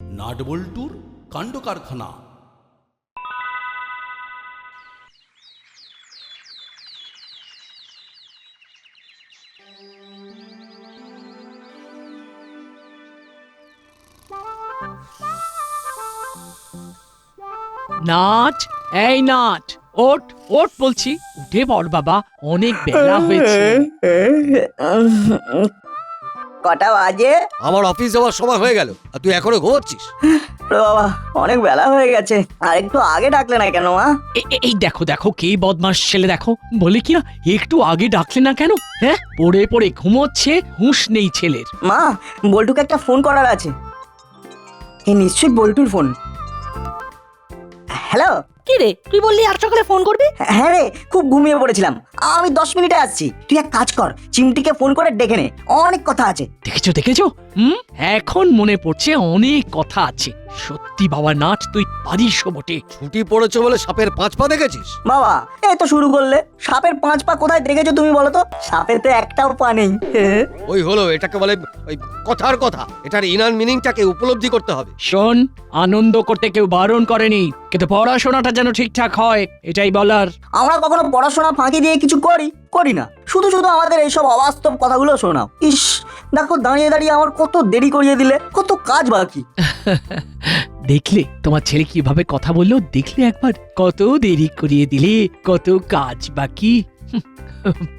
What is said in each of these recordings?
নাটবল্টুর কাণ্ড কারখানা। নাট, এই নাট, ওঠ ওঠ বলছি, উঠে পড় বাবা, অনেক বেলা হয়েছে। কটা বাজে? আমার অফিস যাওয়ার সময় হয়ে গেল আর তুই এখনো ঘুমোচ্ছিস? ওরে বাবা, অনেক বেলা হয়ে গেছে। আর একটু আগে ডাকলে না কেন মা? এই দেখো দেখো, কে বদমাস ছেলে দেখো, বলে কি না একটু আগে ডাকলে না কেন? হ্যাঁ, পড়ে পড়ে ঘুমোচ্ছে, হুঁশ নেই ছেলের। মা, বল্টুকে একটা ফোন করার আছে। এই নিশ্চয়ই বল্টুর ফোন। হ্যালো। কি রে, তুই বললি আজ সকালে ফোন করবি? হ্যাঁ রে, খুব ঘুমিয়ে পড়েছিলাম। আমি 10 মিনিটে আসছি। তুই এক কাজ কর, চিমটিকে ফোন করে ডেকে নে, অনেক কথা আছে। দেখেছো দেখেছো, এখন মনে পড়ছে অনেক কথা আছে। সত্যি বাবা নাট, তুই পারিস বটে। ছুটি পড়েছে বলে সাপের 5 পা দেখেছিস? বাবা, এই তো শুরু করলে। সাপের 5 পা কোথায় দেখেছো তুমি বলো তো? সাপের তো একটাও পা নেই। ওই হলো, এটাকে বলে ওই কথার কথা। এটার ইনার মিনিংটাকে উপলব্ধি করতে হবে। শোন, আনন্দ করতে কেউ বারণ করেনি, কিন্তু পড়াশোনাটা যেন ঠিকঠাক হয়, এটাই বলার। আমরা কখনো পড়াশোনা ফাঁকি দিয়ে কিছু করি না। শুধু শুধু আমাদের এইসব অবাস্তব কথাগুলো শোনাও। ইস, দেখো দাঁড়িয়ে দাঁড়িয়ে আমার কত দেরি করিয়ে দিলে, কত কাজ বাকি। দেখলে তোমার ছেলে কিভাবে কথা বললো? দেখলে একবার, কত দেরি করিয়ে দিলে, কত কাজ বাকি।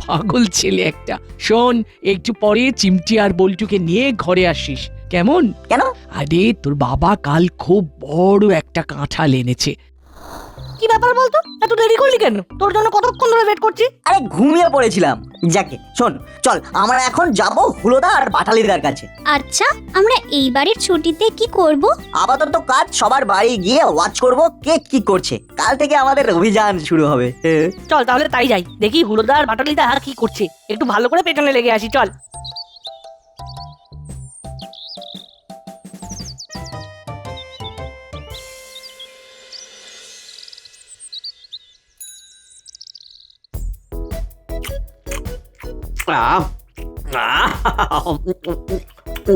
পাগল ছেলে একটা। শোন, একটু পরে চিমটি আর বল্টুকে নিয়ে ঘরে আসিস, কেমন? কেন? আরে তোর বাবা কাল খুব বড় একটা কাঁঠাল এনেছে। কি ব্যাপার বলতো, এত দেরি করলি কেন? তোর জন্য কতক্ষণ ধরে ওয়েট করছি। আরে ঘুমিয়ে পড়েছিলাম। যাকে শোন, চল আমরা এখন যাব হুলোদা আর বাটালিদার কাছে। আচ্ছা, আমরা এইবারের ছুটিতে কি করব? আপাতত কাজ সবার বাড়ি গিয়ে ওয়াচ করব কে কি করছে। কাল থেকে আমাদের অভিযান শুরু হবে। চল তাহলে তাই যাই, দেখি হুলোদার বাটালিদা আর কি করছে, একটু ভালো করে পেছনে লেগে আসি, চল।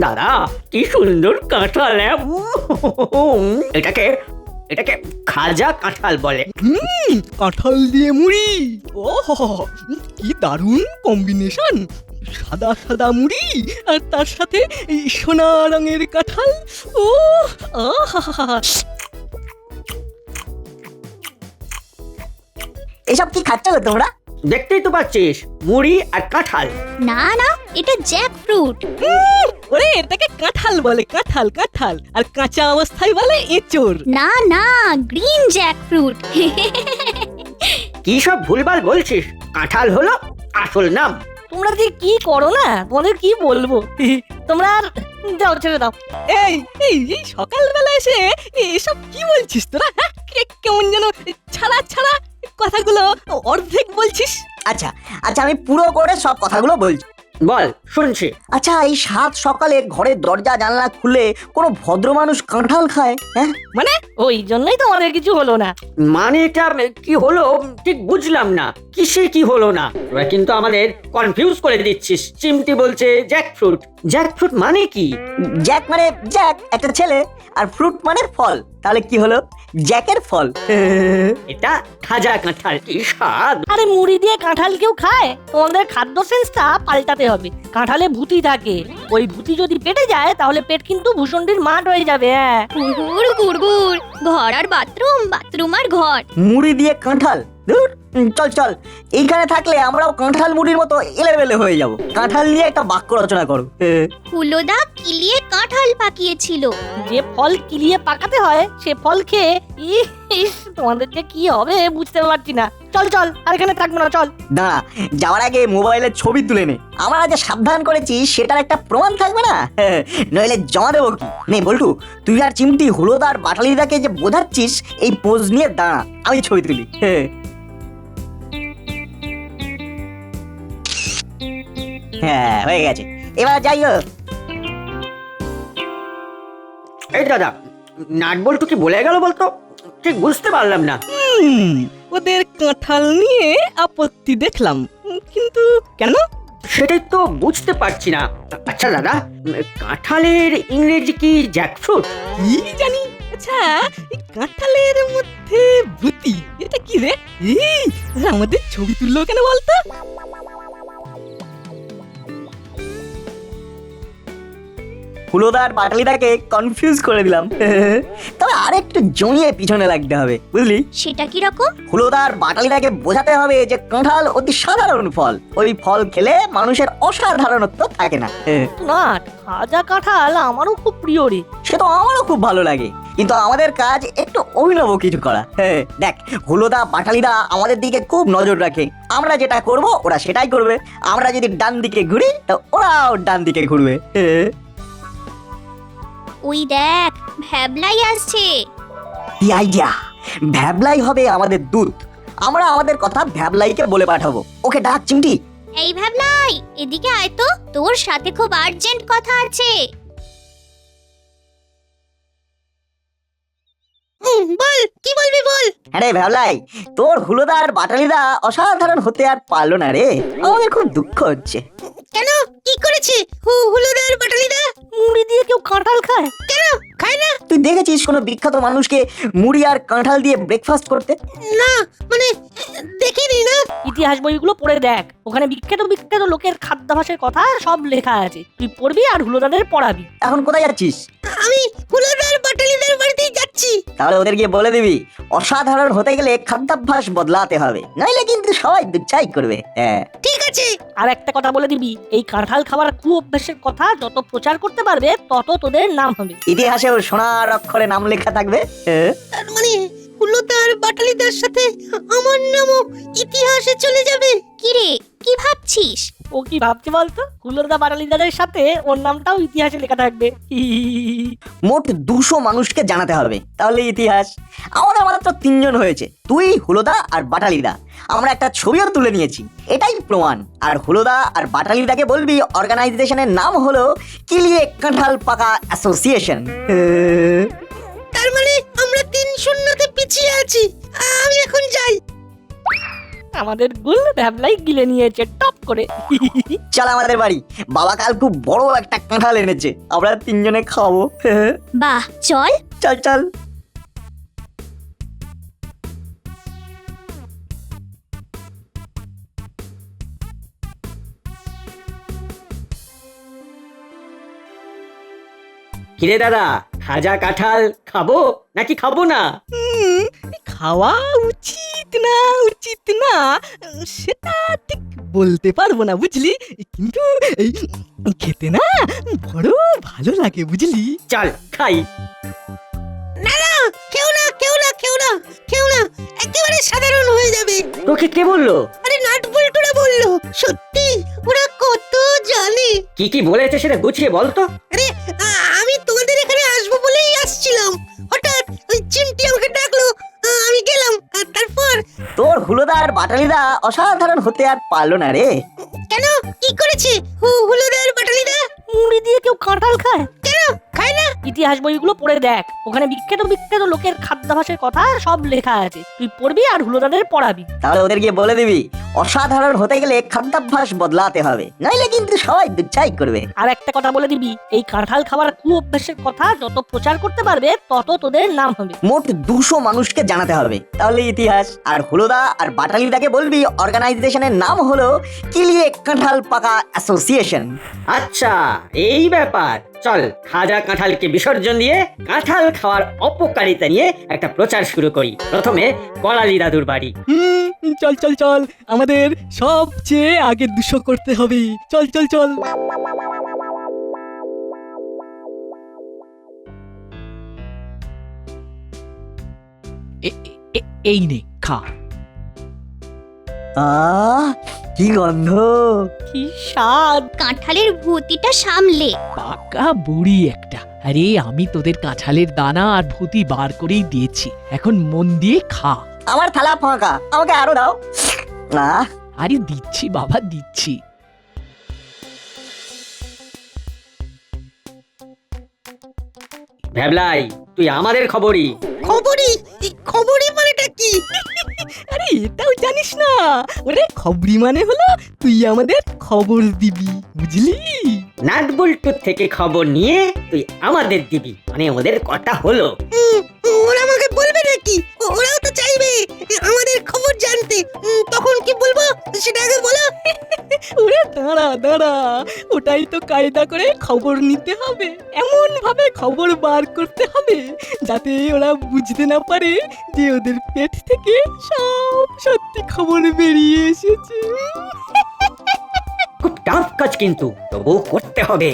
দাদা, কি সুন্দর কাঁঠাল! এটাকে এটাকে খাজা কাঁঠাল বলে। কাঁঠাল দিয়ে মুড়ি, ও কি দারুণ কম্বিনেশন! সাদা সাদা মুড়ি আর তার সাথে এই সোনা রঙের কাঁঠাল। ও আহা! এসব কি খাচ্ছ গো তোমরা? দেখতেই তো পাচ্ছিস, মুড়ি আর কাঁঠাল। না না, এটা জ্যাক ফ্রুট। ওরে, এটাকে কাঁঠাল বলে, কাঁঠাল কাঁঠাল, আর কাঁচা অবস্থায় বলে এঁচোড়। না না, গ্রিন জ্যাক ফ্রুট। কি সব ভুলভাল বলছিস? কাঁঠাল হলো আসল নাম। তোমরা যে কি করো না, তোমাদের কি বলবো। তোমরা আর যাও, ছেড়ে দাও। এই এই এই সকালবেলা এসে এসব কি বলছিস তোরা? হ্যাঁ, কেমন যেন ছাড়া ছাড়া কথাগুলো অর্ধেক বলছিস। আচ্ছা আচ্ছা, আমি পুরো করে সব কথাগুলো বলছি। বল, শুনছি। আচ্ছা, এই 7 সকালে ঘরের দরজা জানলা খুলে কোনো ভদ্র মানুষ কাঁঠাল খায়? হ্যাঁ, মানে ওই জন্যই তোমাদের কিছু হলো না। মানে এটা কি হলো ঠিক বুঝলাম না। কিসে কি হলো না? তোরা কিন্তু আমাদের কনফিউজ করে দিচ্ছিস। চিমটি বলছে জ্যাকফ্রুট। জ্যাকফ্রুট মানে কি? জ্যাক মানে জ্যাক, একটা ছেলে, আর ফ্রুট মানে ফল। তাহলে কি হলো? জ্যাকের ফল। এটা খাজা কাঁঠাল। কি স্বাদ! আরে মুড়ি দিয়ে কাঁঠাল কেউ খায়? তোমাদের খাদ্য সেন্সটা পাল্টাতে হবে। কাঁঠালে ভূতি থাকে, ওই ভূতি যদি পেটে যায় তাহলে পেট কিন্তু ভূষণ্ডির মাঠ হয়ে যাবে। হ্যাঁ, গুড়গুড় গুড়গুড়, ঘর আর বাথরুম, বাথরুম আর ঘর। মুড়ি দিয়ে কাঁঠাল, ধুর। চল চল, এইখানে থাকলে আমরাও কাঁঠাল মুড়ির মতো এলেবেলে হয়ে যাব। কাঁঠাল নিয়ে একটা বাক্য রচনা করো। হুলোদা কিলিয়ে কাঁঠাল পাকিয়েছিল। যে ফল কিলিয়ে পাকাতে হয় সে ফল খেয়ে ইস, তোমাদের যে কি হবে বুঝতে পারছি না। চল চল, আর এখানে থাকবো না, চল। দাঁড়া, যাওয়ার আগে মোবাইলের ছবি তুলে নে। আমরা যে সাবধান করেছি সেটার একটা প্রমাণ থাকবে না? নইলে জমা দেবো কি? নে বল্টু, তুই আর চিমটি হুলোদার বাটালিদাকে যে বোঝাচ্ছিস, এই পোজ নিয়ে দাঁড়া, আমি ছবি তুলি। হ্যাঁ, হয়ে গেছে, এবার যাই হোক। এই দাদা, নাট বল্টু কি বলে গেল বলতো? ঠিক বুঝতে পারলাম না। ওদের কাঁঠাল নিয়ে আপত্তি দেখলাম, কিন্তু কেন? সেটাই তো বুঝতে পারছি না। আচ্ছা দাদা, কাঁঠালের ইংরেজি কি জ্যাকফ্রুট? কি জানি। আচ্ছা, এই কাঁঠালের মধ্যে ভূতি, এটা কি রে? এই আমাদের ছবি তুললো কেন বলতো? হুলোদার বাটালিদাকে কনফিউজ করে দিলাম। তবে আরেকটু জমিয়ে পিছনে লাগতে হবে, বুঝলি? সেটা কি রকম? হুলোদার বাটালিদাকে বোঝাতে হবে যে কাঁঠাল অতি সাধারণ ফল, ওই ফল খেলে মানুষের অসাধারণত্ব থাকে না। না, খাজা কাঁঠাল আমারও খুব প্রিয় রে। সে তো আমারও খুব ভালো লাগে, কিন্তু আমাদের কাজ একটু অভিনব কিছু করা। দেখ, হুলোদা বাটালিদা আমাদের দিকে খুব নজর রাখে, আমরা যেটা করব ওরা সেটাই করবে। আমরা যদি ডান দিকে ঘুরি তো ওরাও ডান দিকে ঘুরবে। ওই দেখ, ভ্যাবলাই আসছে। কি আইডিয়া! ভ্যাবলাই হবে আমাদের দূত, আমরা আমাদের কথা ভ্যাবলাইকে বলে পাঠাবো। ওকে ডাক চিমটি। এই ভ্যাবলাই, এদিকে আয় তো, তোর সাথে খুব আর্জেন্ট কথা আছে। বল, কি বলবি বল। আরে ভ্যাবলাই, তোর হুলোদা আর বাটালিদা অসাধারণ হতে আর পারলো না রে, আমাদের খুব দুঃখ হচ্ছে। কেন, কি করেছে হুলুদার বাটালিদা? মুড়ি দিয়ে কেউ কাঁঠাল খায়? কেন খায় না? তুই দেখেছিস কোনো বিখ্যাত মানুষকে মুড়ি আর কাঁঠাল দিয়ে ব্রেকফাস্ট করতে? না, মানে দেখিনি না। ইতিহাস বইগুলো পড়ে দেখ, ওখানে বিখ্যাত বিখ্যাত লোকের খাদ্যাভ্যাসের কথা সব লেখা আছে। তুই পড়বি আর হুলোদাদের পড়াবি। এখন কোথায় যাচ্ছিস? আমি হুলুদার বাটালিদার বাড়িতেই যাচ্ছি। তাহলে ওদের গিয়ে বলে দিবি অসাধারণ হতে গেলে খাদ্যাভ্যাস বদলাতে হবে, নইলে কিন্তু সবাই দুচ্ছাই করবে। হ্যাঁ, ঠিক আছে। আর একটা কথা বলে দিবি, এই কাঁঠাল খাবার কুঅভ্যাসের কথা যত প্রচার করতে পারবে তত তোদের নাম হবে। ইতিহাসেও সোনার অক্ষরে নাম লেখা থাকবে। হ্যাঁ, তার মানে হুলুদার বাটালিদার সাথে আমার নামও ইতিহাসে চলে যাবে। কি রে, কি ভাবছিস? ও কি ভাবছে বলতো? হুলোদা বাটালিদাদের সাথে ওর নামটাও ইতিহাসে লেখা থাকবে। মোট 200 মানুষকে জানাতে হবে, তাহলে ইতিহাস। আমাদের মাত্র 3 জন হয়েছে, তুই, হুলোদা আর বাটালিদা। আমরা একটা ছবিও তুলে নিয়েছি, এটাই প্রমাণ। আর হুলোদা আর বাটালিদাকে বলবি অর্গানাইজেশনের নাম হলো কিলিয়ে কাঁঠাল পাকা অ্যাসোসিয়েশন। তার মানে আমরা 3-0-তে পিছিয়ে আছি। আমি এখন যাই। আমাদের গুল ভ্যাবলাই গিলে নিয়েছে টপ করে। চল আমাদের বাড়ি, বাবা কাল খুব বড় একটা কাঁঠাল এনেছে, আমরা 3 জনে খাবো। বাহ, চল। চল চল। কিরে দাদা, খাজা কাঁঠাল খাবো নাকি খাবো না? খাওয়া উচিত না সেটা ঠিক বলতে পারবো না, বুঝলি, কিন্তু এই খেতে না বড় ভালো লাগে, বুঝলি। চল খাই। কেউ না, কেউ না, কেউ না, কেউ না, একেবারে সাধারণ হয়ে যাবে। তোকে কে বললো? আরে নাট বল্টুরা বললো। সত্যি, ওরা কত জানে। কি কি বলেছে সেটা গুছিয়ে বল তো। আরে আমি তোমাদের এখানে আসবো বলেই আসছিলাম, হঠাৎ ওই চিমটি আমাকে ডাকলো, আমি গেলাম। আর তারপর তোর হুলোদা আর বাটালিদা অসাধারণ হতে আর পারলো না রে। কেন, কি করেছে হুলুদার বাটালিদা? মুড়ি দিয়ে কেউ কাঁঠাল খায়? কেন খায় না? ইতিহাস বইগুলো পড়ে দেখ, ওখানে বিখ্যাত বিখ্যাত লোকের খাদ্যাভ্যাসের কথা সব লেখা আছে। তুই পড়বি আর হুলোদাদের পড়াবি। তাহলে ওদের গিয়ে বলে দিবি অসাধারণ হতে গেলে খাদ্যাভ্যাস বদলাতে হবে, নইলে কিন্তু সবাই দুচ্ছাই করবে। আর একটা কথা বলে দিবি, এই কাঁঠাল খাবার কুঅভ্যাসের কথা যত প্রচার করতে পারবে তত তোদের নাম হবে। মোট 200 মানুষকে জানাতে হবে, তাহলে ইতিহাস। আর হুলোদা আর বাটালিদাকে বলবি অর্গানাইজেশনের নাম হলো কিলিয়ে কাঁঠাল পাকা অ্যাসোসিয়েশন। আচ্ছা, এই ব্যাপার। চল, খাজা কাঁঠালকে বিসর্জন দিয়ে কাঁঠাল খাওয়ার অপকারিতা নিয়ে একটা প্রচার শুরু করি। প্রথমে কলালি দাদুর বাড়ি। চল চল চল, আমাদের সবচেয়ে আগে 200 করতে হবে। চল চল চল। এই নে খা। কি গন্ধ! কি স্বাদ! কাঁঠালের ভূতিটা সামলে। পাকা বুড়ি একটা। আরে আমি তোদের কাঁঠালের দানা আর ভূতি বার করেই দিয়েছি, এখন মন দিয়ে খা। আমার থালা ফাঁকা, আমাকে আরো দাও। না, আরে দিচ্ছি বাবা, দিচ্ছি। ভ্যাবলাই, তুই আমাদের খবরই। খবরই? খবরই মানেটা কি? আরে এটাও জানিস না? ওরে খবরি মানে হলো তুই আমাদের খবর দিবি, বুঝলি? নাটবল্টুর থেকে খবর নিয়ে তুই আমাদের দিবি, মানে ওদের কথা হলো। ওরা আমাকে বলবে নাকি? ওরাও তো চাইবে আমাদের খবর জানতে। তখন কি বলবো সেটা আগে বলো। ওরে দাঁড়া দাঁড়া, ওটাই তো কায়দা করে খবর নিতে হবে, এমন ভাবে খবর বার করতে হবে যাতে ওরা বুঝতে না পারে যে ওদের পেট থেকে সব সত্যি খবর বেরিয়ে এসেছে। খুব টাফ কাজ কিন্তু তবু করতে হবে।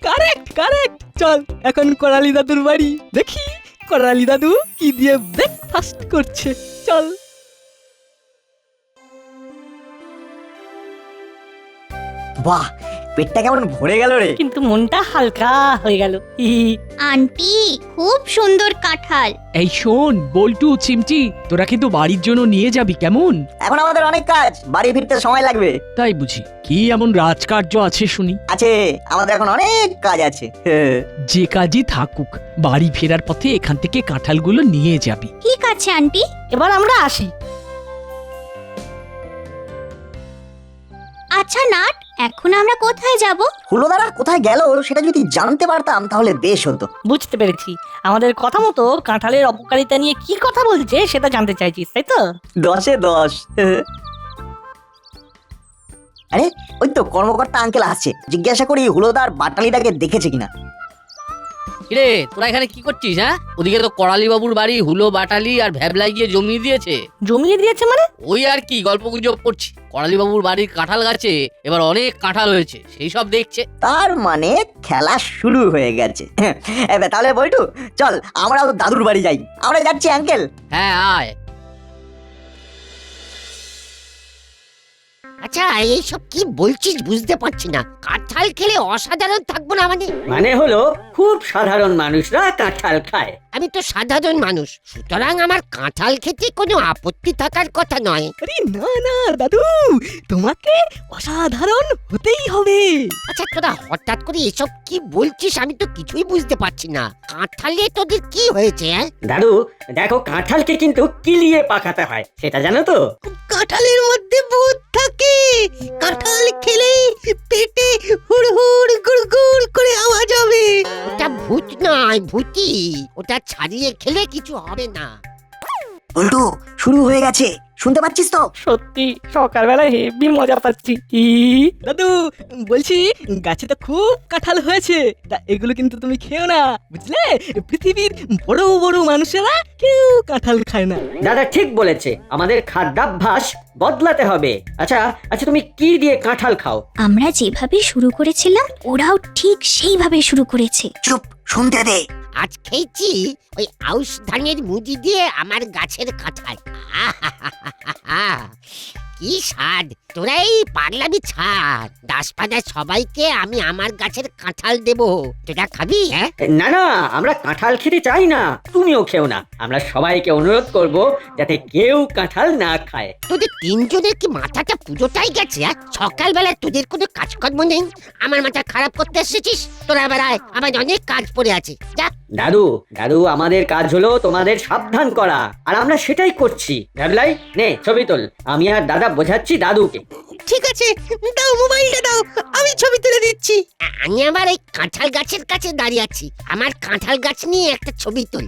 Correct correct. চল এখন করালি দাদুর বাড়ি, দেখি করালি দাদু কি দিয়ে ব্রেকফাস্ট করছে। চল। বাহ, পেটটা কেমন ভরে গেল রে। কিন্তু মনটা হালকা হয়ে গেল। আন্টি খুব সুন্দর কাঁঠাল। এই শোন বল্টু চিমটি, তোরা কিন্তু বাড়ির জন্য নিয়ে যাবি কেমন? এখন আমাদের অনেক কাজ, বাড়ি ফিরতে সময় লাগবে। তাই বুঝি? কি এমন রাজকার্য আছে শুনি? আছে, আমাদের এখন অনেক কাজ আছে। যে কাজই থাকুক, বাড়ি ফেরার পথে এখান থেকে কাঁঠালগুলো নিয়ে যাবি। ঠিক আছে আন্টি। এবার আমরা আসি। আচ্ছা নাট, এখন আমরা কোথায় যাব? হুলোদারা কোথায় গেল সেটা যদি জানতে পারতাম তাহলে বেশ হতো। বুঝতে পেরেছি, আমাদের কথা মতো কাঁঠালের অপকারিতা নিয়ে কি কথা বলছে সেটা জানতে চাইছিস, তাই তো? 10-এ 10। আরে ওই তো কর্মকর্তা আঙ্কেল আসছে, জিজ্ঞাসা করি হুলোদার বাটালিটাকে দেখেছে কিনা। কিরে তোরা এখানে কি করছিস? হ্যাঁ, ওদিকে তো করালি বাবুর বাড়ি হুলো বাটালি আর ভ্যাবলাই গিয়ে জমিয়ে দিয়েছে। জমিয়ে দিয়েছে মানে? ওই আর কি গল্প গুজব করছি। করালি বাবুর বাড়ির কাঁঠাল গাছে এবার অনেক কাঁঠাল হয়েছে, সেই সব দেখছে। তার মানে খেলা শুরু হয়ে গেছে। তাহলে বইটু চল আমরাও দাদুর বাড়ি যাই। আমরা যাচ্ছি আঙ্কেল। হ্যাঁ আয়। আচ্ছা এইসব কি বলছিস বুঝতে পারছি না। কাঁঠাল খেলে অসাধারণ থাকবো না মানে হলো খুব সাধারণ মানুষরা কাঁঠাল খায়। আমি তো সাধারণ মানুষ, সুতরাং আমার কাঁঠাল খেতে কোনো আপত্তি থাকার কথা নয়। আরে না না দাদু, তোমাকে অসাধারণ হতেই হবে। আচ্ছা তোরা হঠাৎ করে এসব কি বলছিস, আমি তো কিছুই বুঝতে পারছি না। কাঁঠালে তোদের কি হয়েছে? দাদু দেখো, কাঁঠালকে কিন্তু কিলিয়ে পাকাতে হয়, সেটা জানো তো? কাঁঠালের মধ্যে ভূত থাকে, কাঁঠাল খেলে পেটে হুড়হুড় গুড়গুড় করে আওয়াজ হবে। ওটা ভূত নয়, ভূতি। ওটা ছাড়িয়ে খেলে কিছু হবে না। উল্টু শুরু হয়ে গেছে, শুনতে পাচ্ছিস তো? সত্যি সকালবেলায় হেভি মজা পাচ্ছি। দাদু বলছি, গাছে তো খুব কাঁঠাল হয়েছে, তা এগুলো কিন্তু তুমি খেও না, বুঝলে? পৃথিবীর বড় বড় মানুষেরা কেউ কাঁঠাল খায় না। দাদা ঠিক বলেছে, আমাদের খাদ্যাভ্যাস বদলাতে হবে। আচ্ছা আচ্ছা, তুমি কি দিয়ে কাঁঠাল খাও? আমরা যেভাবে শুরু করেছিলাম ওরাও ঠিক সেইভাবে শুরু করেছে। চুপ, শুনতে দে। আজ খেয়েছি ওই আউশ ধানের মুড়ি দিয়ে আমার গাছের কাঁঠাল। আহাহাহাহা। কি স্বাদ! তোরা এই পাগলামি ছাড়। দাসপাড়ার সবাইকে আমি আমার গাছের কাঁঠাল দেব, তোরা খাবি? হ্যাঁ, না না, আমরা কাঁঠাল খেতে চাই না, তুমিও খেও না। আমরা সবাইকে অনুরোধ করব যাতে কেউ কাঁঠাল না খায়। তোদের তিনজনের কি মাথাটা পুরোটাই গেছে? সকালবেলা তোদের কোনো কাজকর্ম নেই, আমার মাথা খারাপ করতে এসেছিস? তোরা এবার আয়, আমার অনেক কাজ পড়ে আছে। যা। দাদু দাদু, আমাদের কাজ হলো তোমাদের সাবধান করা, আর আমরা সেটাই করছি। ভ্যাবলাই নে ছবি তোল, আমি আর দাদা বোঝাচ্ছি দাদুকে। ঠিক আছে, দাও মোবাইলটা দাও, আমি ছবি তুলে দিচ্ছি। আমি আবার এই কাঁঠাল গাছের কাছে দাঁড়িয়ে আছি, আমার কাঁঠাল গাছ নিয়ে একটা ছবি তুল।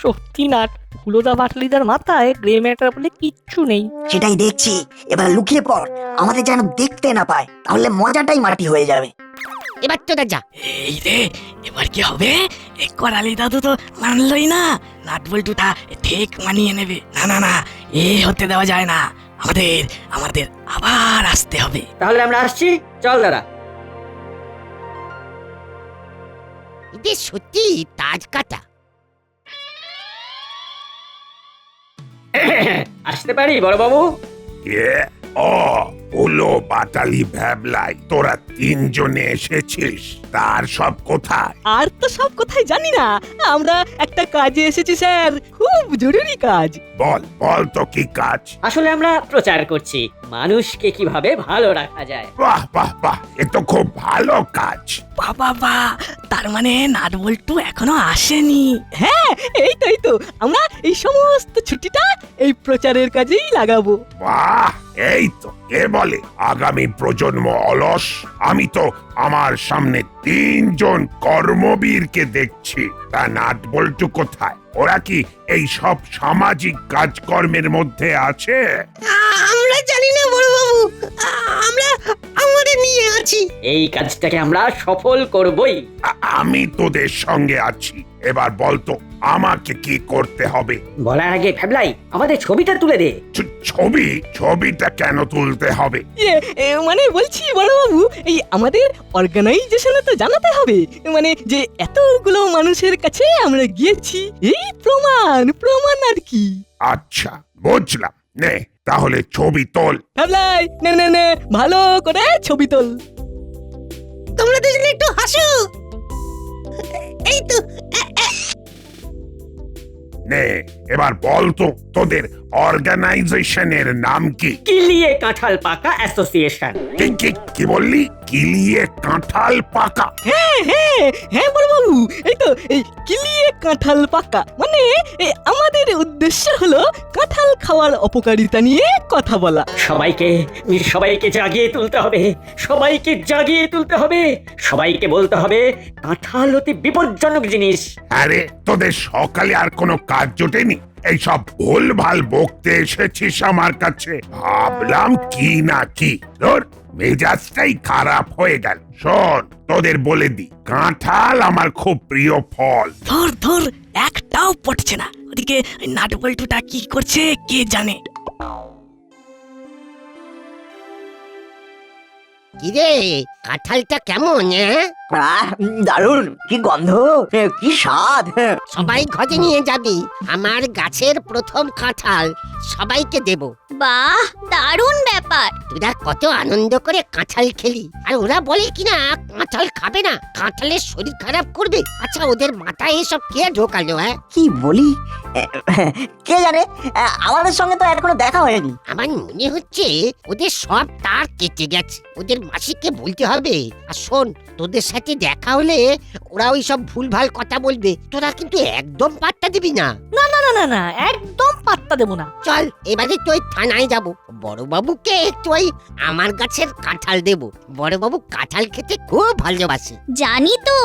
সত্যি নাট, হুলোদা বাটলিদার মাথায় গ্রে ম্যাটার বলে কিচ্ছু নেই। সেটাই দেখছি, এবার লুকিয়ে পড়, আমাদের যেন দেখতে না পায়, তাহলে মজাটাই মাটি হয়ে যাবে। এবার তোরা যা। এই রে, এবার কি হবে? করালি দাদু তো মানলই না, নাট বল্টুটা ঠিক মানিয়ে নেবে। না না না, এ হতে দেওয়া যায় না, আমাদের আমাদের আবার আসতে হবে। তাহলে আমরা আসছি, চল দাদা। এদের সত্যি তাজ কাটা। আসতে পারি বড় বাবু? হলো বাটালি ভ্যাবলাই, তোরা তিনজনে এসেছিস, তার সব কোথায়? আর তো সব কোথায় জানি না, আমরা একটা কাজে এসেছি স্যার, খুব জরুরি কাজ। বল বল তো কি কাজ? আসলে আমরা প্রচার করছি মানুষকে কিভাবে ভালো রাখা যায়। বাহ বাহ বাহ, এ তো খুব ভালো কাজ। বাবা, তার মানে নাটবল্টু এখনো আসেনি? হ্যাঁ, এই তো আমরা এই সমস্ত ছুটিটা এই প্রচারের কাজেই লাগাবো। বাহ, এই তো কে বলে আগামী প্রজন্ম অলস? আমি তো আমার সামনে তিনজন কর্মবীরকে দেখছি, তা নাটবল্টু কোথায়? ওরা কি এই সব সামাজিক কাজকর্মের মধ্যে আছে? আমরা জানি না বড় বাবু, আমরা আমাদের নিয়ে আছি। এই কাজটাকে আমরা সফল করবই। আমি তোদের সঙ্গে আছি, এবার বলতো আমাকে কি করতে হবে? বলার আগে ভ্যাবলাই, আমাদের ছবিটা তুলে দে। ছবিটা কেন তুলতে হবে? মানে বলছি বড়বাবু, এই আমাদের অর্গানাইজেশনে তো জানাতে হবে, মানে যে এতগুলো মানুষের কাছে আমরা গিয়েছি, এই প্রমাণ আর কি। আচ্ছা বুঝলাম, নে তাহলে ছবি তোল। ভাবলাই, নে ভালো করে ছবি তোল। তোমরা দুজনে একটু হাসো। এই তো নে এবার বল তো তোদের অর্গানাইজেশনের নাম কি? কিলিয়ে কাঁঠাল পাকা অ্যাসোসিয়েশন। কি বললি? কিলিয়ে কাঁঠাল পাকা? হ্যাঁ বড়বাবু, এই তো এই কিলিয়ে কাঁঠাল পাকা, মানে আমাদের উদ্দেশ্য হলো কাঁঠাল খাওয়ার অপকারিতা নিয়ে কথা বলা। সবাইকে জাগিয়ে তুলতে হবে, সবাইকে বলতে হবে কাঁঠাল অতি বিপজ্জনক জিনিস। আরে তোদের সকালে আর কোনো কাজ জোটেনি? এইসব ভুলভাল বকতে এসেছিস আমার কাছে? ভাবলাম কি না কি, তোর মেজাজটাই খারাপ হয়ে গেল। শোন, তোদের বলে দি, কাঁঠাল আমার খুব প্রিয় ফল। ধর একটাও পড়ছে না, ওদিকে নাটবল্টুটা কি করছে কে জানে। কিরে, কাঁঠালটা কেমন? দারুণ, কি গন্ধ, কি স্বাদ। সবাই ঘরে নিয়ে যাবি, আমার গাছের প্রথম কাঁঠাল সবাইকে দেব। বাহ, দারুণ ব্যাপার। তোরা কত আনন্দ করে কাঁঠাল খেলি, আর ওরা বলে কিনা কাঁঠাল খাবে না, কাঁঠালের শরীর খারাপ করবে। আচ্ছা, ওদের মাথায় এসব কে ঢোকালো? কি বলি, কে জানে, আমাদের সঙ্গে তো এখনো দেখা হয়নি। আমার মনে হচ্ছে ওদের সব তার কেটে গেছে, ওদের মাসিকে বলতে হবে। আর শোন, তোদের সাথে দেখা হলে ওরা ওই সব ভুলভাল কথা বলবে, তোরা কিন্তু একদম পাত্তা দিবি না। না একদম পাত্তা দেবো না। চল এবারে তুই থানায় যাব, বড়বাবুকে একটু ওই আমার গাছের কাঁঠাল দেব। বড়বাবু কাঁঠাল খেতে খুব ভালোবাসে। জানি তো,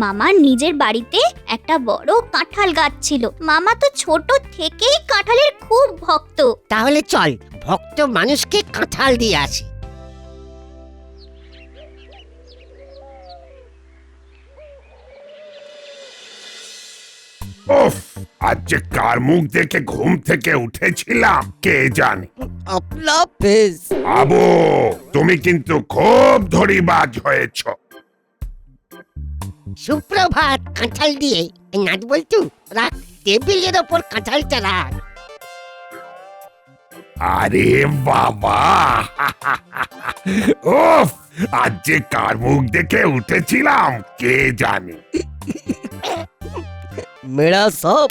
মামার নিজের বাড়িতে একটা বড় কাঁঠাল গাছ ছিল। মামা তো ছোট থেকেই কাঁঠালের খুব ভক্ত। তাহলে চল ভক্ত মানুষকে কাঁঠাল দিয়ে আসি। উফ, আজ যে কার মুখ দেখে ঘুম থেকে উঠেছিলাম কে জানে। আবু, তুমি কিন্তু খুব ধরিবাজ হয়েছ। সুপ্রভাত। কাঁঠাল দিয়ে নাট বলতু, রাখ টেবিলের ওপর কাঁঠালটা রাখ। আরে বাবা, উফ, আজ যে কার মুখ দেখে উঠেছিলাম কে জানে। মেরা সব,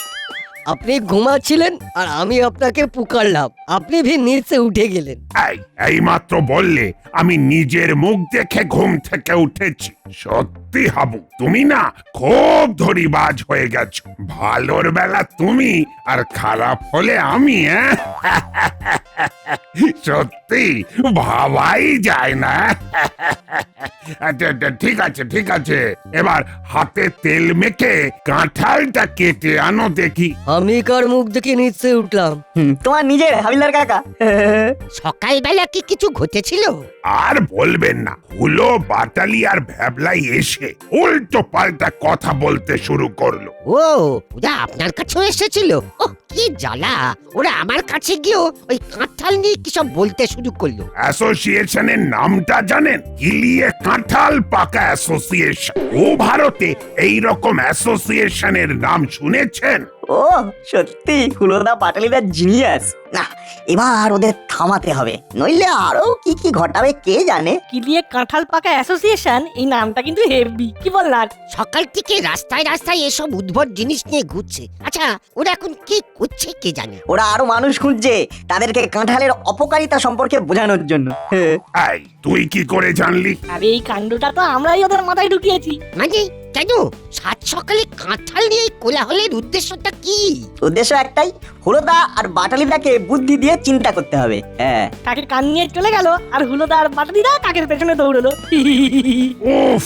আপনি ঘুমাচ্ছিলেন আর আমি আপনাকে পুকারলাম, আপনি ভি নিচে উঠে গেলেন। এই মাত্র বললে আমি নিজের মুখ দেখে ঘুম থেকে উঠেছি। সত্যি হাবু, তুমি না খুব ধরিবাজ হয়ে গেছো। ভালোর বেলা তুমি আর খারাপ হলে আমি। সত্যি ভাবাই যায় না। ঠিক আছে, এবার হাতে তেল মেখে কাঁঠালটা কেটে আনো দেখি। আমি কার মুখ দেখে নিচে উঠলাম? তোমার নিজের হাবিলদার কাকা। সকালবেলা কি কিছু ঘটেছিল? আর বলবেন না, হুলো, বাটালি আর ভ্যাবলাই এসে উল্টো পাল্টা কথা বলতে শুরু করলো। ও, ওরা আপনার কাছেও এসেছিল? ও কি জ্বালা, ওরা আমার কাছে গিয়েও ওই কাঁঠাল নিয়ে কি সব বলতে শুরু করলো। অ্যাসোসিয়েশনের নামটা জানেন? কিলিয়ে কাঁঠাল পাকা অ্যাসোসিয়েশন। ও ভারতে এই রকম অ্যাসোসিয়েশনের নাম শুনেছেন? ও সত্যি হুলোদা বাটালিদা জিনিয়াস। না, এবার ওদের থামাতে হবে, নইলে আরো কি কি ঘটাবে কে জানে। কি দিয়ে কাঁঠাল পাকা অ্যাসোসিয়েশন, এই নামটা কিন্তু হেভি, কি বল না? সকাল থেকে রাস্তায় রাস্তায় এসব উদ্ভট জিনিস নিয়ে ঘুরছে। আচ্ছা ওরা এখন কি করছে কে জানে। ওরা আরো মানুষ খুঁজছে তাদেরকে কাঁঠালের অপকারিতা সম্পর্কে বোঝানোর জন্য। এই তুই কি করে জানলি? আরে এই কাণ্ডটা তো আমরাই ওদের মাথায় ঢুকিয়েছি। মানে কেন সাত সকালে কাঁঠাল নিয়ে কোলাহলের উদ্দেশ্যটা কি? উদ্দেশ্য একটাই, হুলোদা আর বাটালিদাকে বুদ্ধি দিয়ে চিন্তা করতে হবে। হ্যাঁ, কাকের কান নিয়ে চলে গেল আর হুলোদা আর বাটালিদা কাকের পেছনে দৌড়লো। উফ,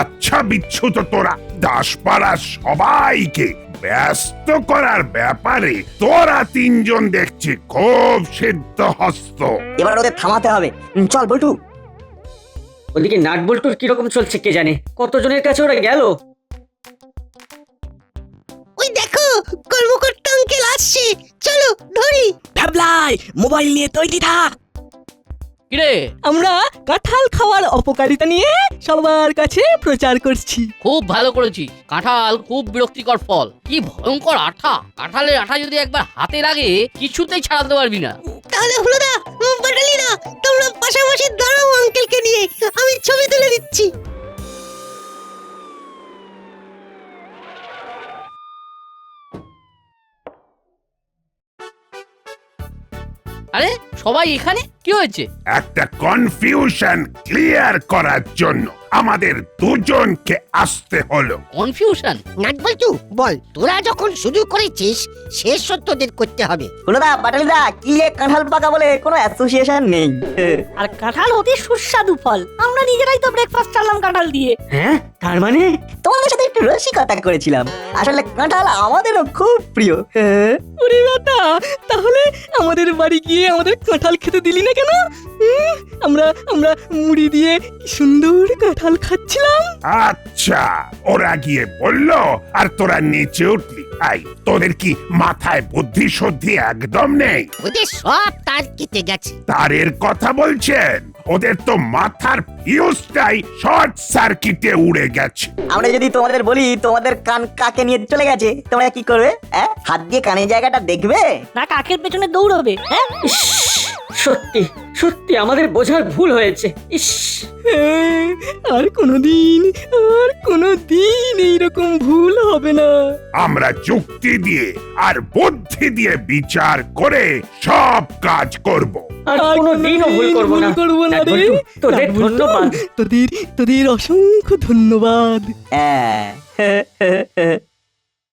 আচ্ছা বিচ্ছু তো তোরা দাসপাড়া সবাইকে ব্যস্ত করার ব্যাপারে তোরা তিনজন দেখছি খুব সিদ্ধ হস্ত। এবার ওদের থামাতে হবে। চল বল্টু। ওদিকে নাট বল্টুর কিরকম চলছে কে জানে, কতজনের কাছে ওরা গেল। ওই দেখো কর্মকর্তা আঙ্কেল আসছে, চলো ধরি। ভ্যাবলাই মোবাইল নিয়ে তৈরি থাক। কিরে আমরা কাঁঠাল খাওয়ার অপকারিতা নিয়ে সবার কাছে প্রচার করছি। খুব ভালো করেছিস। কাঁঠাল খুব বিরক্তিকর ফল, কি ভয়ঙ্কর আঠা। কাঁঠালের আঠা যদি একবার হাতে লাগে কিছুতেই ছাড়াতে পারবি না। তাহলে হলো না বাটালি না, তোমরা পাশাপাশি দাঁড়াও আঙ্কেলকে নিয়ে, আমি ছবি তুলে দিচ্ছি। আরে সবাই এখানে, কি হয়েছে? একটা কনফিউশন ক্লিয়ার করার জন্য আমাদের দুজনকে আসতে হলো। কনফিউশন? নাট বল্টু বল, তোরা যখন শুরু করেছিস শেষ সত্যদের করতে হবে। হুলোদা বাটালিদা কি এ কাঁঠাল পাকা বলে কোনো অ্যাসোসিয়েশন নেই। আর কাঁঠাল অতি সুস্বাদু ফল, আমরা নিজেরাই তো ব্রেকফাস্ট চালাম কাঁঠাল দিয়ে। হ্যাঁ তার মানে তোমাদের সাথে একটু রসিকতা করেছিলাম, আসলে কাঁঠাল আমাদেরও খুব প্রিয়। ওরে বেটা, তাহলে আমাদের বাড়ি গিয়ে আমাদের কাঁঠাল খেতে দিলি না কেন? আমরা আমরা মুড়ি দিয়ে কি সুন্দর কাঁঠাল খাচ্ছিলাম। আচ্ছা, ওরা গিয়ে বললো আর তোরা নিচে উঠলি। আই তোদের কি মাথায় বুদ্ধি শুদ্ধি একদম নেই? ওদের সব তার কেটে গেছে। তারের কথা বলছেন? ওদের তো মাথার ফিউজটাই শর্ট সার্কিটে উড়ে গেছে। আমরা যদি তোমাদের বলি তোমাদের কান কাকে নিয়ে চলে গেছে, তোমরা কি করবে? হাত দিয়ে কানের জায়গাটা দেখবে না কাকের পেছনে দৌড়বে? হ্যাঁ, সত্যি সত্যি আমাদের বোঝার ভুল হয়েছে। ইস, আর কোনোদিন এইরকম ভুল হবে না। আমরা যুক্তি দিয়ে আর বুদ্ধি দিয়ে বিচার করে সব কাজ করব। আর কোনোদিনও ভুল করবো না। নাট রে। বল্টু, তোদের ধন্যবাদ। তোদের অসংখ্য ধন্যবাদ। হ্যাঁ